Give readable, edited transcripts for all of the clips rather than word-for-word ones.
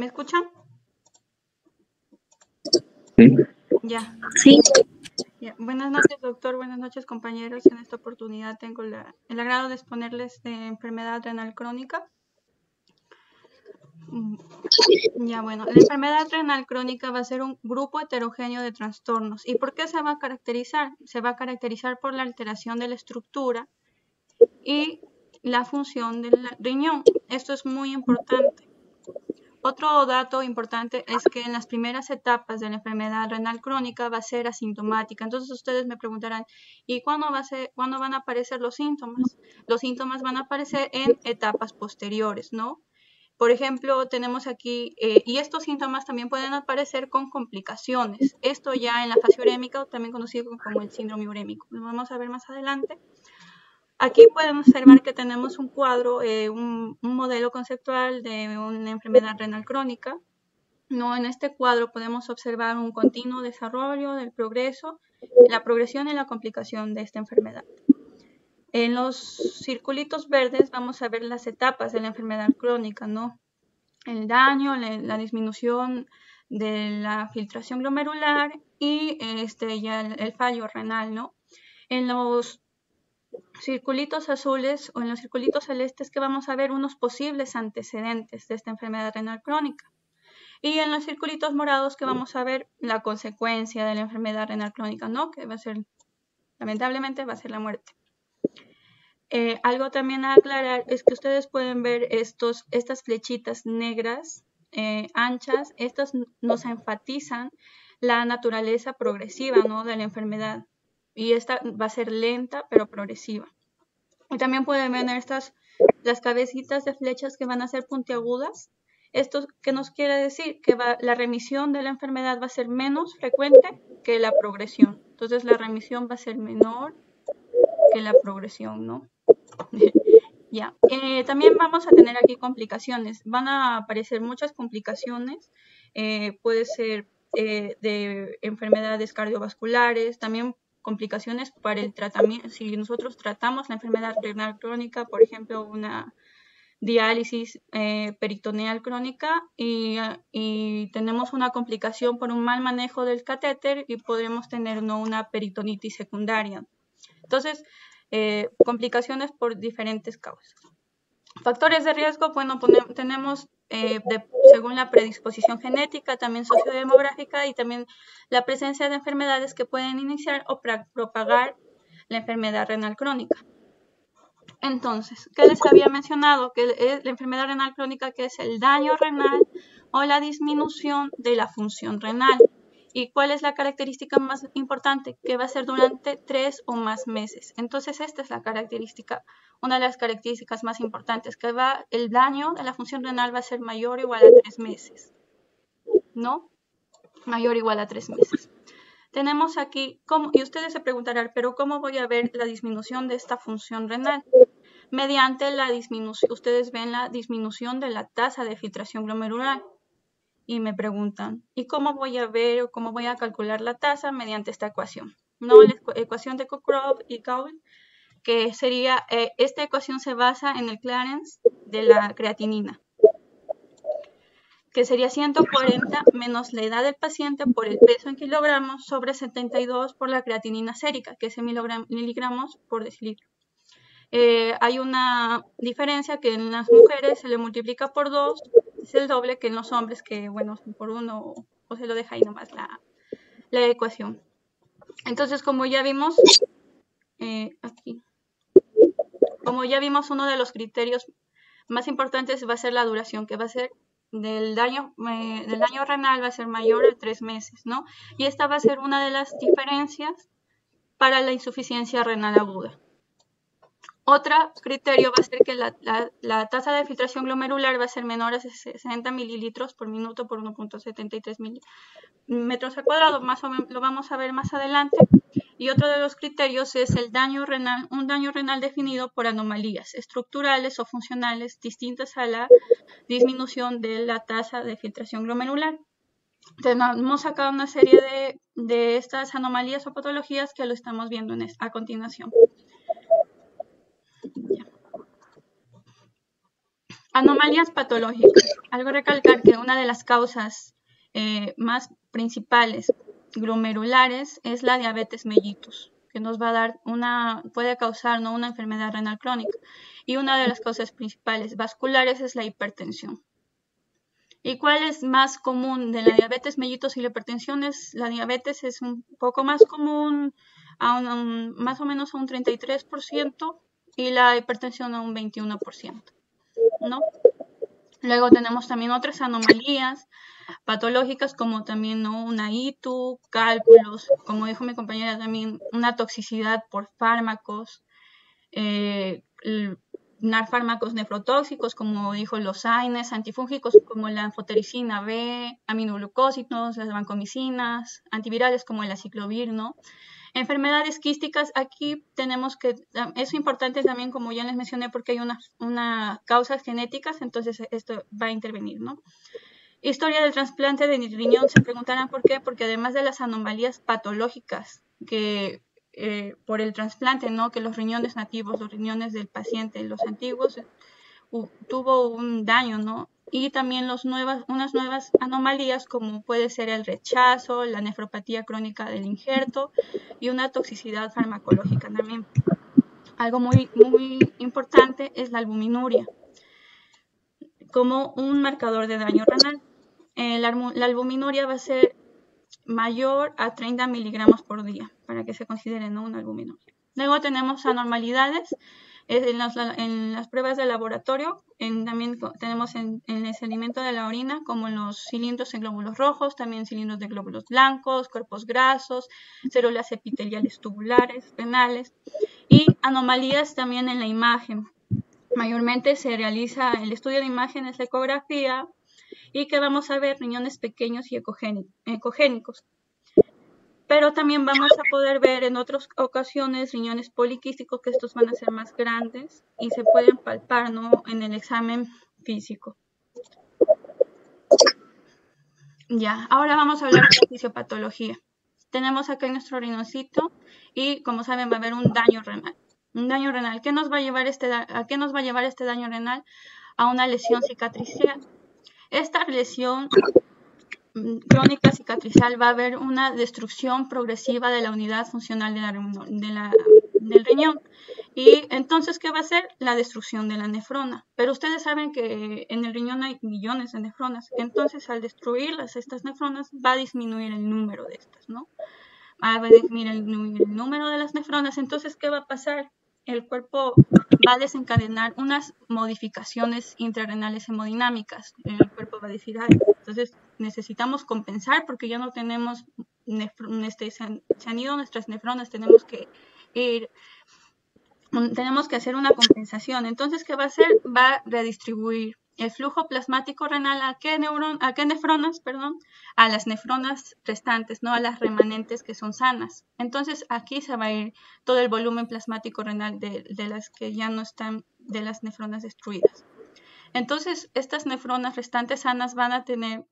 ¿Me escuchan? Sí. Ya. Sí. Ya. Buenas noches, doctor. Buenas noches, compañeros. En esta oportunidad tengo el agrado de exponerles de enfermedad renal crónica. Ya, bueno, la enfermedad renal crónica va a ser un grupo heterogéneo de trastornos. ¿Y por qué se va a caracterizar? Se va a caracterizar por la alteración de la estructura y la función del riñón. Esto es muy importante. Otro dato importante es que en las primeras etapas de la enfermedad renal crónica va a ser asintomática. Entonces ustedes me preguntarán, ¿y cuándo van a aparecer los síntomas? Los síntomas van a aparecer en etapas posteriores, ¿no? Por ejemplo, tenemos aquí, y estos síntomas también pueden aparecer con complicaciones. Esto ya en la fase urémica, también conocido como el síndrome urémico. Lo vamos a ver más adelante. Aquí pueden observar que tenemos un cuadro, un modelo conceptual de una enfermedad renal crónica. ¿No? En este cuadro podemos observar un continuo desarrollo del progreso, la progresión y la complicación de esta enfermedad. En los circulitos verdes vamos a ver las etapas de la enfermedad crónica, ¿no? El daño, la disminución de la filtración glomerular y ya el fallo renal, ¿no? En los circulitos azules o en los circulitos celestes que vamos a ver unos posibles antecedentes de esta enfermedad renal crónica. Y en los circulitos morados que vamos a ver la consecuencia de la enfermedad renal crónica, ¿no? Que va a ser, lamentablemente, va a ser la muerte. Algo también a aclarar es que ustedes pueden ver estas flechitas negras anchas. Estas nos enfatizan la naturaleza progresiva, ¿no? De la enfermedad. Y esta va a ser lenta pero progresiva. Y también pueden ver las cabecitas de flechas que van a ser puntiagudas. ¿Esto qué nos quiere decir? Que la remisión de la enfermedad va a ser menos frecuente que la progresión. Entonces la remisión va a ser menor que la progresión, ¿no? Ya. También vamos a tener aquí complicaciones. Van a aparecer muchas complicaciones. Puede ser de enfermedades cardiovasculares, también complicaciones para el tratamiento. Si nosotros tratamos la enfermedad renal crónica, por ejemplo, una diálisis peritoneal crónica y tenemos una complicación por un mal manejo del catéter y podemos tener una peritonitis secundaria. Entonces, complicaciones por diferentes causas. Factores de riesgo, bueno, tenemos según la predisposición genética, también sociodemográfica y también la presencia de enfermedades que pueden iniciar o propagar la enfermedad renal crónica. Entonces, ¿qué les había mencionado? Que la enfermedad renal crónica, que es el daño renal o la disminución de la función renal. ¿Y cuál es la característica más importante? Que va a ser durante 3 o más meses. Entonces, esta es la característica, una de las características más importantes, que el daño de la función renal va a ser mayor o igual a 3 meses. ¿No? Mayor o igual a 3 meses. Tenemos aquí, y ustedes se preguntarán, ¿pero cómo voy a ver la disminución de esta función renal? Mediante la disminución, ustedes ven la disminución de la tasa de filtración glomerular. Y me preguntan, ¿y cómo voy a ver o cómo voy a calcular la tasa? Mediante esta ecuación, ¿no? La ecuación de Cockcroft y Cowell, que sería, esta ecuación se basa en el clearance de la creatinina, que sería 140 menos la edad del paciente por el peso en kilogramos sobre 72 por la creatinina sérica, que es en miligramos por decilitro. Hay una diferencia que en las mujeres se le multiplica por 2, es el doble que en los hombres, que bueno, por 1 o se lo deja ahí nomás la ecuación. Entonces, como ya vimos, como ya vimos, uno de los criterios más importantes va a ser la duración, que va a ser del daño renal va a ser mayor a 3 meses, ¿no? Y esta va a ser una de las diferencias para la insuficiencia renal aguda. Otro criterio va a ser que la tasa de filtración glomerular va a ser menor a 60 mililitros por minuto por 1.73 metros al cuadrado, más o menos lo vamos a ver más adelante. Y otro de los criterios es el daño renal, un daño renal definido por anomalías estructurales o funcionales distintas a la disminución de la tasa de filtración glomerular. Tenemos acá una serie de estas anomalías o patologías que lo estamos viendo a continuación. Anomalías patológicas. Algo recalcar que una de las causas más principales glomerulares es la diabetes mellitus, que nos va a dar puede causar, ¿no?, una enfermedad renal crónica. Y una de las causas principales vasculares es la hipertensión. ¿Y cuál es más común de la diabetes mellitus y la hipertensión? La diabetes es un poco más común, más o menos a un 33%, y la hipertensión a un 21%, ¿no? Luego tenemos también otras anomalías patológicas como también, ¿no?, una ITU, cálculos, como dijo mi compañera también, una toxicidad por fármacos, fármacos nefrotóxicos como dijo los AINES, antifúngicos como la anfotericina B, aminoglucósidos, las vancomicinas, antivirales como el aciclovir, ¿no? Enfermedades quísticas, aquí tenemos que, es importante también, como ya les mencioné, porque hay unas causas genéticas, entonces esto va a intervenir, ¿no? Historia del trasplante de riñón, se preguntarán por qué, porque además de las anomalías patológicas que por el trasplante, ¿no?, que los riñones nativos, los riñones del paciente, los antiguos, tuvo un daño, ¿no? Y también unas nuevas anomalías como puede ser el rechazo, la nefropatía crónica del injerto y una toxicidad farmacológica también. Algo muy, muy importante es la albuminuria como un marcador de daño renal. La albuminuria va a ser mayor a 30 miligramos por día para que se considere, ¿no?, una albuminuria. Luego tenemos anormalidades en las pruebas de laboratorio. También tenemos en el sedimento de la orina, como los cilindros en glóbulos rojos, también cilindros de glóbulos blancos, cuerpos grasos, células epiteliales tubulares, renales, y anomalías también en la imagen. Mayormente se realiza el estudio de imágenes, la ecografía, y que vamos a ver riñones pequeños y ecogénicos. Pero también vamos a poder ver en otras ocasiones riñones poliquísticos, que estos van a ser más grandes y se pueden palpar, ¿no?, en el examen físico. Ya, ahora vamos a hablar de la fisiopatología. Tenemos acá nuestro rinocito y, como saben, va a haber un daño renal. Un daño renal. ¿A qué nos va a llevar este daño renal? A una lesión cicatricial. Esta lesión crónica cicatrizal va a haber una destrucción progresiva de la unidad funcional del riñón. Y entonces, ¿qué va a hacer? La destrucción de la nefrona. Pero ustedes saben que en el riñón hay millones de nefronas. Entonces, al destruirlas, estas nefronas, va a disminuir el número de estas, ¿no? Va a disminuir el número de las nefronas. Entonces, ¿qué va a pasar? El cuerpo va a desencadenar unas modificaciones intrarrenales hemodinámicas. El cuerpo va a decir, entonces necesitamos compensar porque ya no tenemos, se han ido nuestras nefronas, tenemos que hacer una compensación. Entonces, ¿qué va a hacer? Va a redistribuir el flujo plasmático renal ¿a qué nefronas? A las nefronas restantes, no a las remanentes que son sanas. Entonces, aquí se va a ir todo el volumen plasmático renal de las que ya no están, de las nefronas destruidas. Entonces, estas nefronas restantes sanas van a tener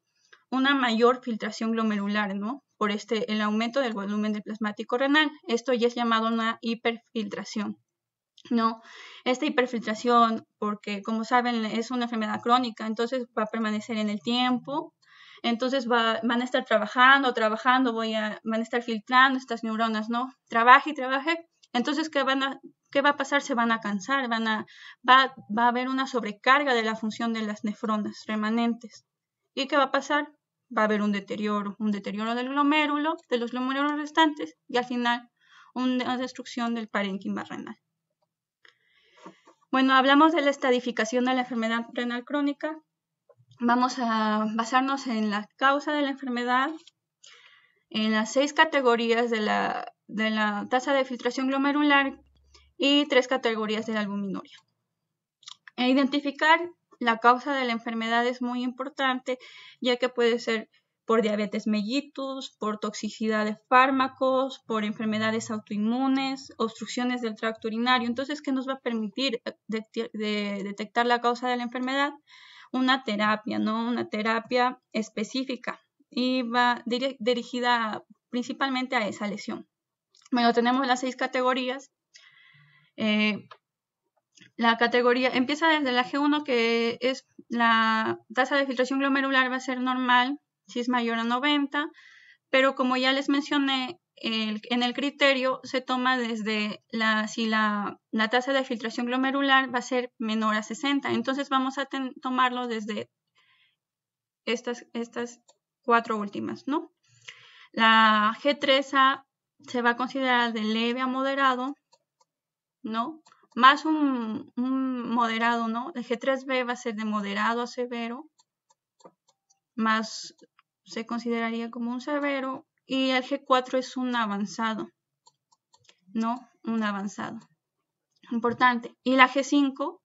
una mayor filtración glomerular, ¿no?, por el aumento del volumen del plasmático renal. Esto ya es llamado una hiperfiltración. No, esta hiperfiltración, porque como saben es una enfermedad crónica, entonces va a permanecer en el tiempo, entonces van a estar trabajando, van a estar filtrando estas neuronas, ¿no? Trabaje y trabaje, entonces ¿qué va a pasar? Se van a cansar, va a haber una sobrecarga de la función de las nefronas remanentes. ¿Y qué va a pasar? Va a haber un deterioro del glomérulo, de los glomérulos restantes, y al final una destrucción del parénquima renal. Bueno, hablamos de la estadificación de la enfermedad renal crónica. Vamos a basarnos en la causa de la enfermedad, en las 6 categorías de la tasa de filtración glomerular y 3 categorías de la albuminuria. Identificar la causa de la enfermedad es muy importante, ya que puede ser por diabetes mellitus, por toxicidad de fármacos, por enfermedades autoinmunes, obstrucciones del tracto urinario. Entonces, ¿qué nos va a permitir detectar la causa de la enfermedad? Una terapia, ¿no? Una terapia específica y va dirigida principalmente a esa lesión. Bueno, tenemos las 6 categorías. la categoría empieza desde la G1, que es la tasa de filtración glomerular va a ser normal si es mayor a 90, pero como ya les mencioné, en el criterio se toma desde si la tasa de filtración glomerular va a ser menor a 60. Entonces vamos a tomarlo desde estas 4 últimas, ¿no? La G3A se va a considerar de leve a moderado, ¿no? Más un moderado, ¿no? El G3B va a ser de moderado a severo, más se consideraría como un severo, y el G4 es un avanzado, ¿no? Un avanzado. Importante. Y la G5,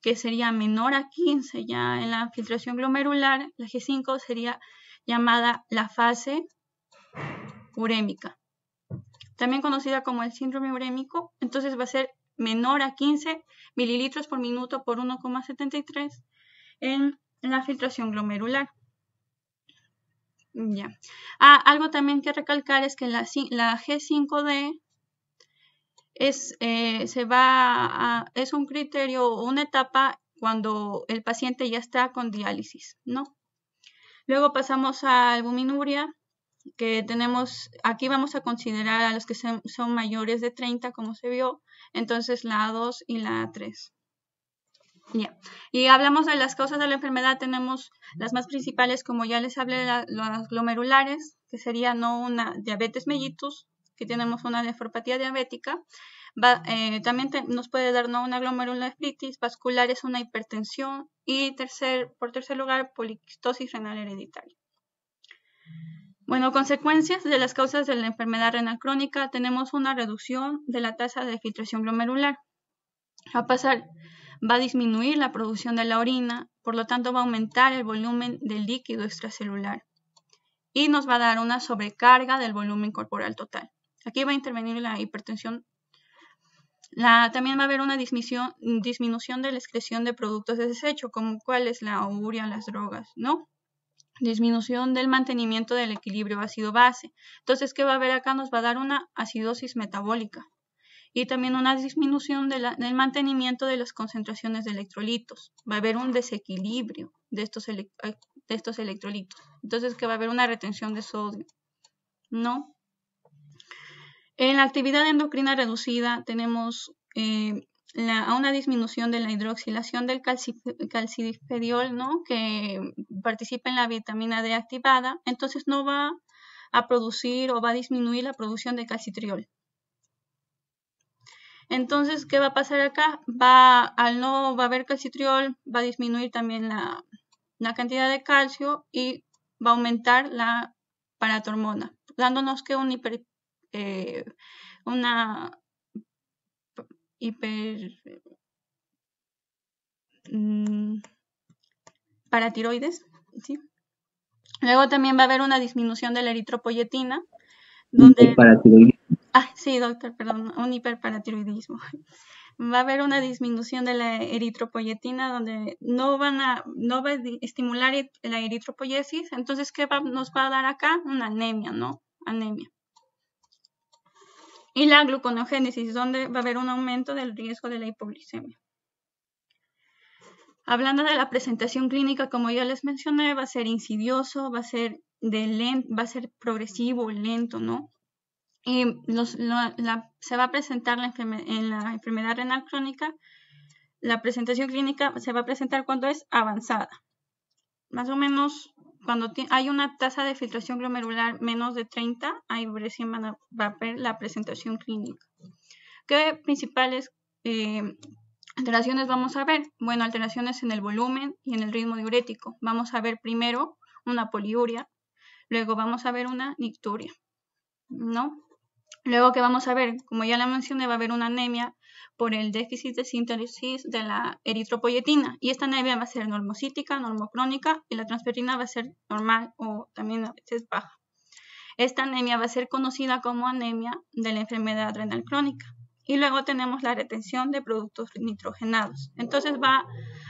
que sería menor a 15 ya en la filtración glomerular, la G5 sería llamada la fase urémica, también conocida como el síndrome urémico. Entonces va a ser menor a 15 mililitros por minuto por 1,73 en la filtración glomerular. Ya. Algo también que recalcar es que la G5D es un criterio o una etapa cuando el paciente ya está con diálisis, ¿no? Luego pasamos a albuminuria, que tenemos, aquí vamos a considerar a los que son mayores de 30, como se vio, entonces la A2 y la A3. Ya. Y hablamos de las causas de la enfermedad, tenemos las más principales, como ya les hablé, las glomerulares, que sería no una diabetes mellitus, que tenemos una nefropatía diabética. También nos puede dar no una glomerulonefritis, vascular es una hipertensión, y por tercer lugar, poliquistosis renal hereditaria. Bueno, consecuencias de las causas de la enfermedad renal crónica, tenemos una reducción de la tasa de filtración glomerular. Va a disminuir la producción de la orina, por lo tanto va a aumentar el volumen del líquido extracelular y nos va a dar una sobrecarga del volumen corporal total. Aquí va a intervenir la hipertensión. También va a haber una disminución de la excreción de productos de desecho, como cuáles la urea, las drogas, ¿no? Disminución del mantenimiento del equilibrio ácido-base. Entonces, ¿qué va a haber acá? Nos va a dar una acidosis metabólica y también una disminución del mantenimiento de las concentraciones de electrolitos. Va a haber un desequilibrio de estos electrolitos. Entonces, que va a haber una retención de sodio, ¿no? En la actividad endocrina reducida tenemos una disminución de la hidroxilación del calcidiferiol, ¿no? Que participa en la vitamina D activada, entonces no va a producir o va a disminuir la producción de calcitriol. Entonces, ¿qué va a pasar acá? Al no va a haber calcitriol, va a disminuir también la cantidad de calcio y va a aumentar la paratormona, dándonos que paratiroides, ¿sí? Luego también va a haber una disminución de la eritropoyetina. Sí, doctor, perdón, un hiperparatiroidismo. Va a haber una disminución de la eritropoyetina donde no va a estimular la eritropoyesis. Entonces, ¿qué nos va a dar acá? Una anemia, ¿no? Anemia. Y la gluconeogénesis, donde va a haber un aumento del riesgo de la hipoglicemia. Hablando de la presentación clínica, como ya les mencioné, va a ser insidioso, va a ser progresivo, lento, ¿no? Y se va a presentar en la enfermedad renal crónica. La presentación clínica se va a presentar cuando es avanzada. Más o menos cuando hay una tasa de filtración glomerular menos de 30, ahí recién va a ver la presentación clínica. ¿Qué principales alteraciones vamos a ver? Bueno, alteraciones en el volumen y en el ritmo diurético. Vamos a ver primero una poliuria, luego vamos a ver una nicturia, ¿no? Luego que vamos a ver, como ya la mencioné, va a haber una anemia por el déficit de síntesis de la eritropoyetina. Y esta anemia va a ser normocítica, normocrónica, y la transferrina va a ser normal o también a veces baja. Esta anemia va a ser conocida como anemia de la enfermedad renal crónica. Y luego tenemos la retención de productos nitrogenados. Entonces va a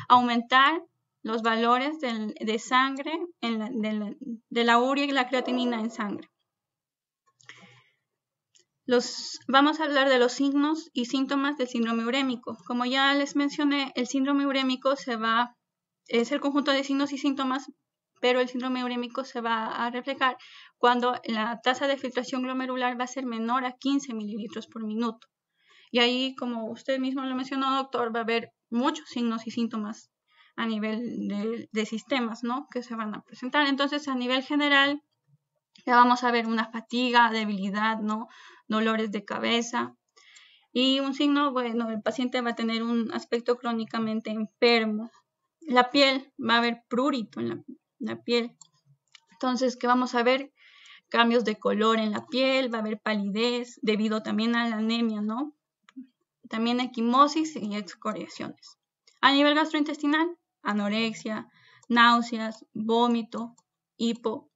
aumentar los valores de sangre, de la urea y la creatinina en sangre. Vamos a hablar de los signos y síntomas del síndrome urémico. Como ya les mencioné, el síndrome urémico es el conjunto de signos y síntomas, pero el síndrome urémico se va a reflejar cuando la tasa de filtración glomerular va a ser menor a 15 mililitros por minuto. Y ahí, como usted mismo lo mencionó, doctor, va a haber muchos signos y síntomas a nivel de sistemas, ¿no?, que se van a presentar. Entonces, a nivel general, ya vamos a ver una fatiga, debilidad, ¿no?, dolores de cabeza. Y un signo, bueno, el paciente va a tener un aspecto crónicamente enfermo. La piel, va a haber prurito en la piel. Entonces, ¿qué vamos a ver? Cambios de color en la piel, va a haber palidez, debido también a la anemia, ¿no? También equimosis y excoriaciones. A nivel gastrointestinal, anorexia, náuseas, vómito, hipo.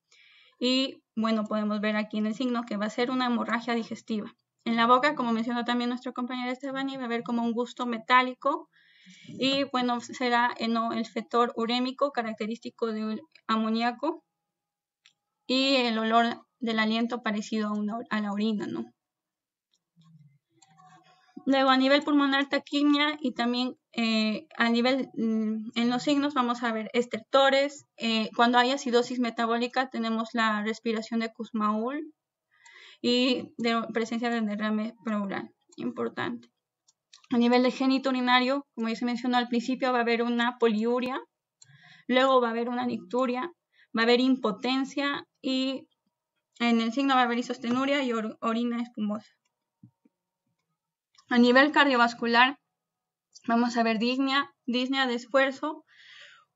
Y bueno, podemos ver aquí en el signo que va a ser una hemorragia digestiva. En la boca, como mencionó también nuestra compañera Estefany, va a haber como un gusto metálico. Y bueno, será el fetor urémico característico de amoníaco. Y el olor del aliento parecido a la orina, ¿no? Luego, a nivel pulmonar, taquimia, y también a nivel, en los signos vamos a ver estertores. Cuando hay acidosis metabólica tenemos la respiración de Kussmaul y presencia de derrame pleural, importante. A nivel de génito urinario, como ya se mencionó al principio, va a haber una poliuria, luego va a haber una nicturia, va a haber impotencia y en el signo va a haber isostenuria y orina espumosa. A nivel cardiovascular, vamos a ver disnea de esfuerzo,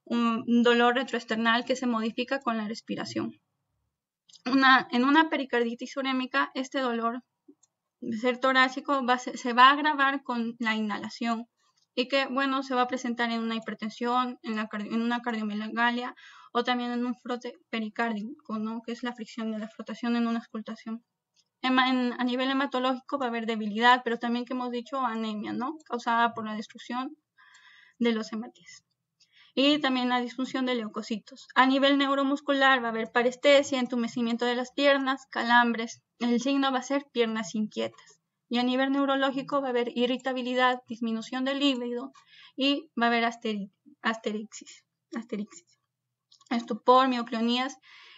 un dolor retroesternal que se modifica con la respiración. En una pericarditis urémica, este dolor de ser torácico se va a agravar con la inhalación y que, bueno, se va a presentar en una hipertensión, en una cardiomegalia o también en un frote pericárdico, ¿no?, que es la fricción de la flotación en una auscultación. A nivel hematológico va a haber debilidad, pero también, que hemos dicho, anemia, ¿no?, causada por la destrucción de los hematíes. Y también la disfunción de leucocitos. A nivel neuromuscular va a haber parestesia, entumecimiento de las piernas, calambres. El signo va a ser piernas inquietas. Y a nivel neurológico va a haber irritabilidad, disminución del líbido y va a haber asterixis, estupor, mioclonías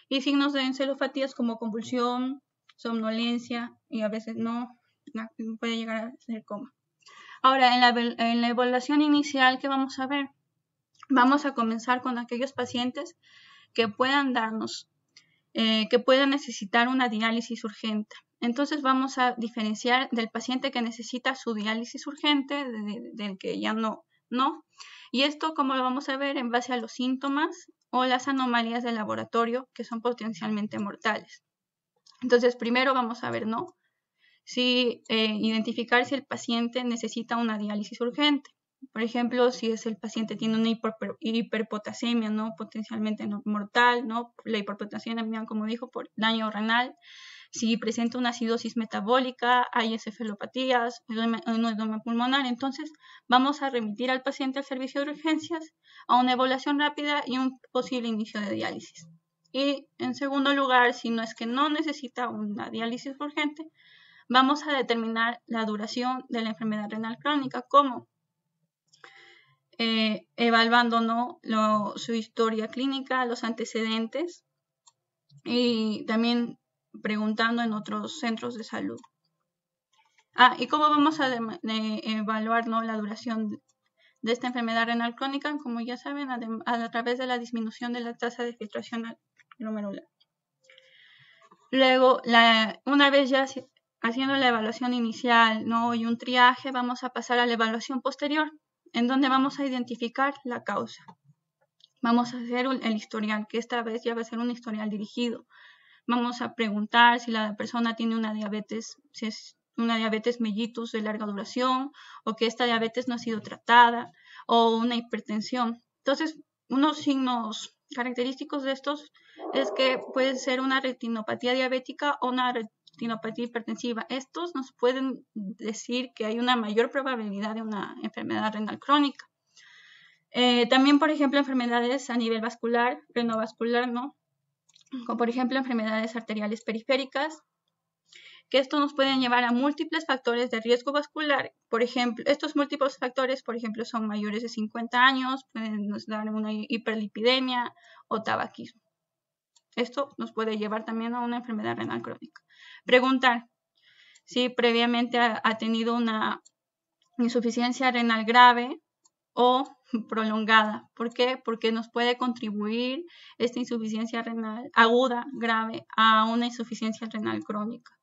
y signos de encefalopatías como convulsión, somnolencia y a veces puede llegar a ser coma. Ahora, en la evaluación inicial, ¿qué vamos a ver? Vamos a comenzar con aquellos pacientes que puedan que puedan necesitar una diálisis urgente. Entonces vamos a diferenciar del paciente que necesita su diálisis urgente del que ya no. Y esto, como lo vamos a ver, en base a los síntomas o las anomalías del laboratorio que son potencialmente mortales. Entonces, primero vamos a ver, identificar si el paciente necesita una diálisis urgente. Por ejemplo, si el paciente tiene una hiperpotasemia, ¿no?, potencialmente mortal, ¿no?, la hiperpotasemia, como dijo, por daño renal. Si presenta una acidosis metabólica, hay encefalopatías, un edema pulmonar, entonces vamos a remitir al paciente al servicio de urgencias a una evaluación rápida y un posible inicio de diálisis. Y en segundo lugar, si no es que no necesita una diálisis urgente, vamos a determinar la duración de la enfermedad renal crónica, como evaluando su historia clínica, los antecedentes y también preguntando en otros centros de salud. ¿Y cómo vamos a evaluar la duración de esta enfermedad renal crónica? Como ya saben, a través de la disminución de la tasa de filtración glomerular. Luego, una vez ya haciendo la evaluación inicial, y un triaje, vamos a pasar a la evaluación posterior, en donde vamos a identificar la causa. Vamos a hacer el historial, que esta vez ya va a ser un historial dirigido. Vamos a preguntar si la persona tiene una diabetes, si es una diabetes mellitus de larga duración, o que esta diabetes no ha sido tratada, o una hipertensión. Entonces, unos signos característicos de estos es que puede ser una retinopatía diabética o una retinopatía hipertensiva. Estos nos pueden decir que hay una mayor probabilidad de una enfermedad renal crónica. También, por ejemplo, enfermedades a nivel vascular, renovascular, como por ejemplo enfermedades arteriales periféricas, que esto nos puede llevar a múltiples factores de riesgo vascular. Por ejemplo, estos múltiples factores, por ejemplo, son mayores de 50 años, pueden nos dar una hiperlipidemia o tabaquismo. Esto nos puede llevar también a una enfermedad renal crónica. Preguntar si previamente ha tenido una insuficiencia renal grave o prolongada. ¿Por qué? Porque nos puede contribuir esta insuficiencia renal aguda, grave, a una insuficiencia renal crónica.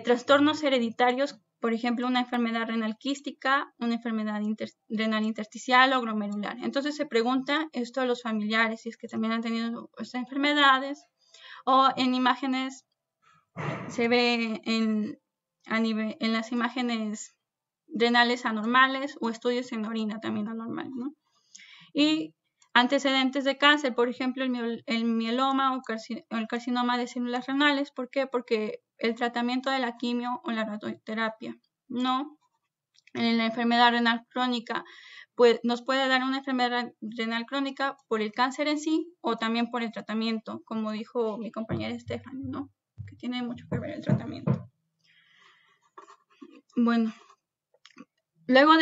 Trastornos hereditarios, por ejemplo, una enfermedad renal quística, una enfermedad renal intersticial o glomerular. Entonces se pregunta esto a los familiares, si es que también han tenido estas enfermedades, o en imágenes se ve en las imágenes renales anormales o estudios en orina también anormal, ¿no? Y antecedentes de cáncer, por ejemplo, el mieloma o el carcinoma de células renales. ¿Por qué? Porque el tratamiento de la quimio o la radioterapia, ¿no? En la enfermedad renal crónica, pues nos puede dar una enfermedad renal crónica por el cáncer en sí o también por el tratamiento, como dijo mi compañera Stephanie, ¿no? Que tiene mucho que ver el tratamiento. Bueno, luego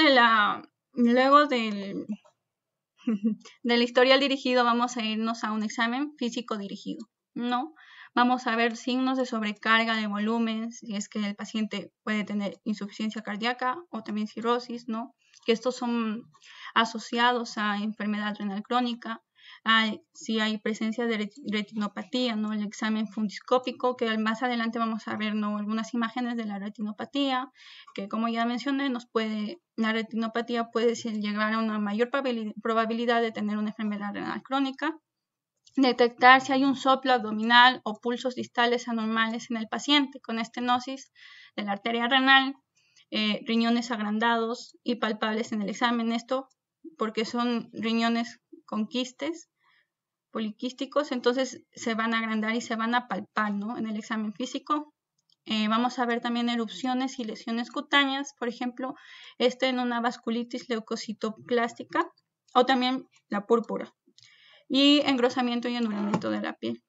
del historial dirigido vamos a irnos a un examen físico dirigido, ¿no? Vamos a ver signos de sobrecarga de volumen, si es que el paciente puede tener insuficiencia cardíaca o también cirrosis, ¿no? Que estos son asociados a enfermedad renal crónica. Si hay presencia de retinopatía, ¿no? El examen fundiscópico, que más adelante vamos a ver, ¿no? Algunas imágenes de la retinopatía, que como ya mencioné, la retinopatía puede llegar a una mayor probabilidad de tener una enfermedad renal crónica. Detectar si hay un soplo abdominal o pulsos distales anormales en el paciente con estenosis de la arteria renal, riñones agrandados y palpables en el examen. Esto porque son riñones con quistes poliquísticos, entonces se van a agrandar y se van a palpar, ¿no? En el examen físico. Vamos a ver también erupciones y lesiones cutáneas, por ejemplo, en una vasculitis leucocitoclástica o también la púrpura. Y engrosamiento y enduramiento de la piel.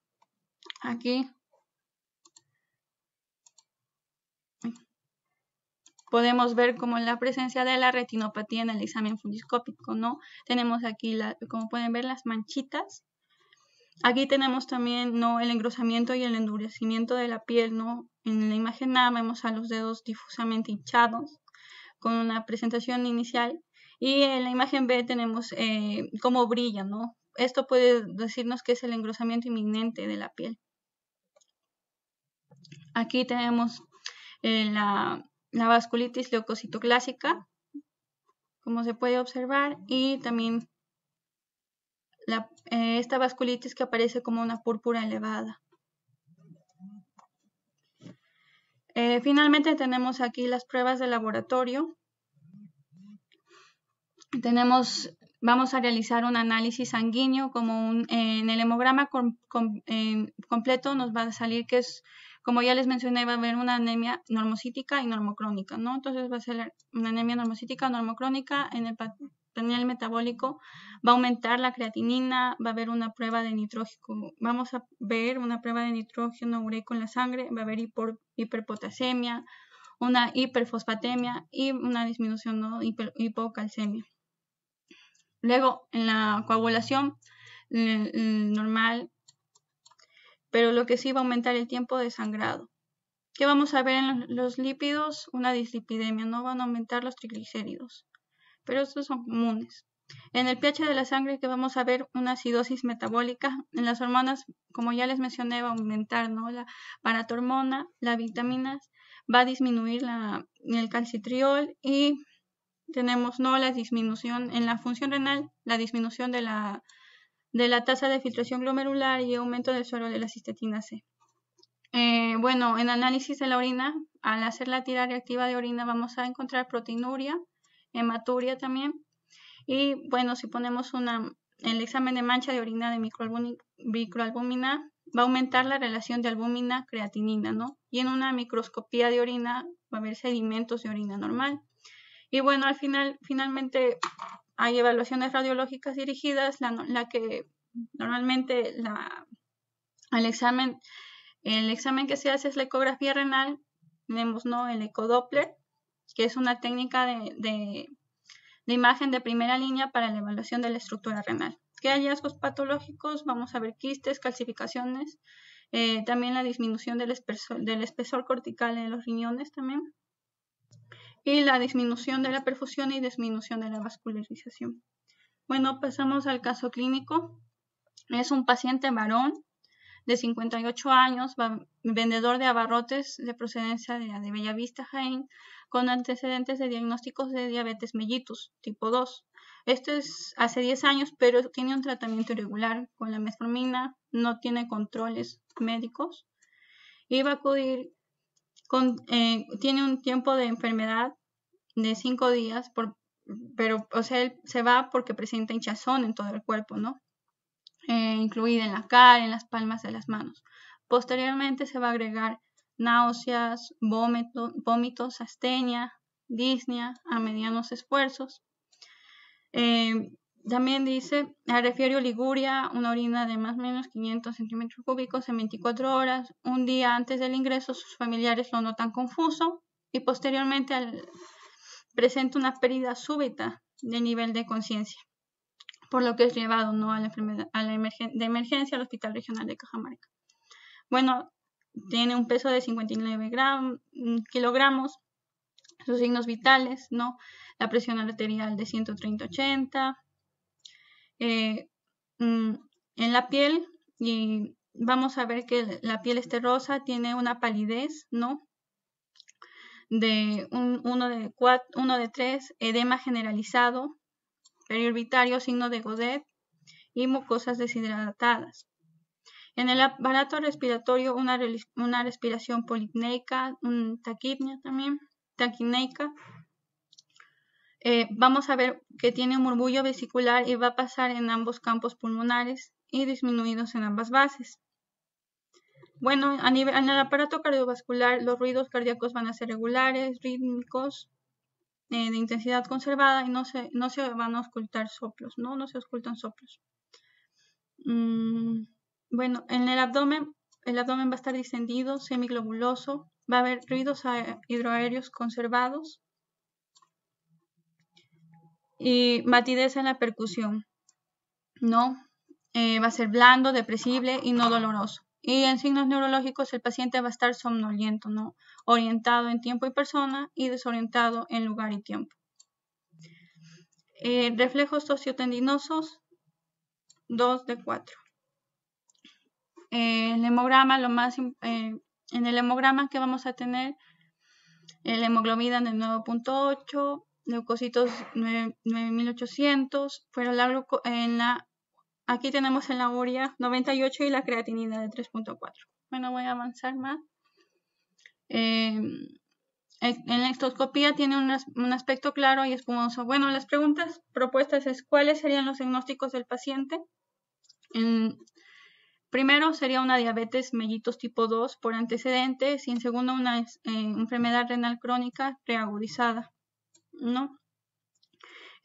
Aquí podemos ver como la presencia de la retinopatía en el examen fundiscópico, ¿no? Tenemos aquí, como pueden ver, las manchitas. Aquí tenemos también, ¿no? El engrosamiento y el endurecimiento de la piel, ¿no? En la imagen A vemos a los dedos difusamente hinchados con una presentación inicial, y en la imagen B tenemos cómo brilla, ¿no? Esto puede decirnos que es el engrosamiento inminente de la piel. Aquí tenemos la vasculitis leucocitoclásica, como se puede observar, y también esta vasculitis que aparece como una púrpura elevada. Finalmente tenemos aquí las pruebas de laboratorio. Vamos a realizar un análisis sanguíneo, en el hemograma completo nos va a salir que es, como ya les mencioné, va a haber una anemia normocítica y normocrónica, ¿no? Entonces va a ser una anemia normocítica o normocrónica. En el panel metabólico va a aumentar la creatinina, va a haber una prueba de nitrógeno, vamos a ver una prueba de nitrógeno ureico en la sangre, va a haber hiperpotasemia, una hiperfosfatemia y una disminución, ¿no? Hipocalcemia. Luego, en la coagulación normal, pero lo que sí va a aumentar el tiempo de sangrado. ¿Qué vamos a ver en los lípidos? Una dislipidemia, no van a aumentar los triglicéridos, pero estos son comunes. En el pH de la sangre, que vamos a ver una acidosis metabólica. En las hormonas, como ya les mencioné, va a aumentar, ¿no? La paratormona, las vitaminas, va a disminuir el calcitriol, y tenemos, ¿no?, la disminución en la función renal, la disminución de la tasa de filtración glomerular y aumento del suero de la cisteína C. Bueno, en análisis de la orina, al hacer la tira reactiva de orina vamos a encontrar proteinuria, hematuria también. Y bueno, si ponemos el examen de mancha de orina de microalbúmina, va a aumentar la relación de albúmina-creatinina, ¿no? Y en una microscopía de orina va a haber sedimentos de orina normal. Y bueno, finalmente hay evaluaciones radiológicas dirigidas, la que normalmente al examen El examen que se hace es la ecografía renal, vemos, ¿no?, el ecodoppler, que es una técnica de imagen de primera línea para la evaluación de la estructura renal. ¿Qué hallazgos patológicos? Vamos a ver quistes, calcificaciones, también la disminución del espesor cortical en los riñones también, y la disminución de la perfusión y disminución de la vascularización. Bueno, pasamos al caso clínico. Es un paciente varón de 58 años, vendedor de abarrotes de procedencia de Bellavista, Jaén, con antecedentes de diagnósticos de diabetes mellitus tipo 2. Esto es hace 10 años, pero tiene un tratamiento irregular con la metformina, no tiene controles médicos y va a acudir tiene un tiempo de enfermedad de 5 días, pero o sea, él se va porque presenta hinchazón en todo el cuerpo, ¿no? Incluida en la cara, en las palmas de las manos. Posteriormente se va a agregar náuseas, vómitos, astenia, disnea a medianos esfuerzos. También dice, refiere oliguria, una orina de más o menos 500 centímetros cúbicos en 24 horas. Un día antes del ingreso sus familiares lo notan confuso y posteriormente presenta una pérdida súbita de nivel de conciencia, por lo que es llevado, ¿no?, de emergencia al Hospital Regional de Cajamarca. Bueno, tiene un peso de 59 kilogramos, sus signos vitales, ¿no?, la presión arterial de 130/80, en la piel, y vamos a ver que la piel es terrosa, tiene una palidez, ¿no?, de 1 de 3, edema generalizado, periorbitario, signo de Godet y mucosas deshidratadas. En el aparato respiratorio, una respiración polipneica, taquipnea también, taquineica. Vamos a ver que tiene un murmullo vesicular y va a pasar en ambos campos pulmonares y disminuidos en ambas bases. Bueno, en el aparato cardiovascular, los ruidos cardíacos van a ser regulares, rítmicos, de intensidad conservada, y no se van a ocultar soplos, no se ocultan soplos. Bueno, en el abdomen va a estar distendido, semiglobuloso, va a haber ruidos hidroaéreos conservados y matidez en la percusión, ¿no? Va a ser blando, depresible y no doloroso. Y en signos neurológicos el paciente va a estar somnoliento, ¿no?, orientado en tiempo y persona y desorientado en lugar y tiempo. Reflejos sociotendinosos, 2 de 4. El hemograma, en el hemograma que vamos a tener, el hemoglobina de 9.8, leucocitos 9.800, pero aquí tenemos en la urea 98 y la creatinina de 3.4. Bueno, voy a avanzar más. En la histoscopía tiene un aspecto claro y espumoso. Bueno, las preguntas propuestas es: ¿cuáles serían los diagnósticos del paciente? Primero sería una diabetes mellitus tipo 2 por antecedentes, y en segundo una enfermedad renal crónica reagudizada, ¿no?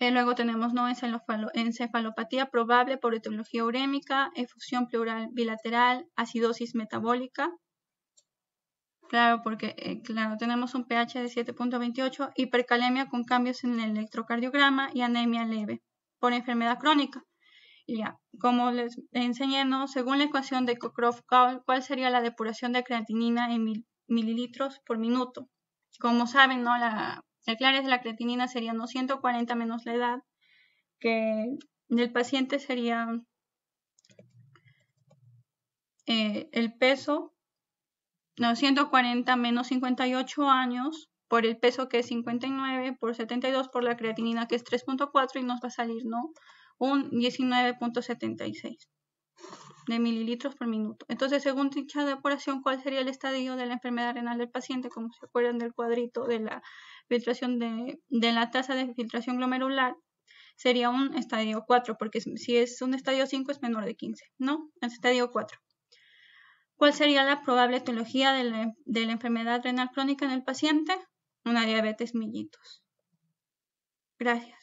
Luego tenemos, ¿no?, encefalopatía probable por etiología urémica, efusión pleural bilateral, acidosis metabólica. Claro, porque tenemos un pH de 7.28, hipercalemia con cambios en el electrocardiograma y anemia leve por enfermedad crónica. Y ya, como les enseñé, ¿no?, según la ecuación de Cockcroft-Gaul, ¿cuál sería la depuración de creatinina en mililitros por minuto? Como saben, ¿no?, el CLARES de la creatinina sería, ¿no?, 140 menos la edad, que del paciente sería el peso, 140 menos 58 años por el peso, que es 59, por 72 por la creatinina, que es 3.4, y nos va a salir, ¿no?, un 19.76 de mililitros por minuto. Entonces, según dicha depuración, ¿cuál sería el estadio de la enfermedad renal del paciente? Como se acuerdan del cuadrito de la filtración de la tasa de filtración glomerular, sería un estadio 4, porque si es un estadio 5 es menor de 15, ¿no? El estadio 4. ¿Cuál sería la probable etiología de la enfermedad renal crónica en el paciente? Una diabetes mellitus. Gracias.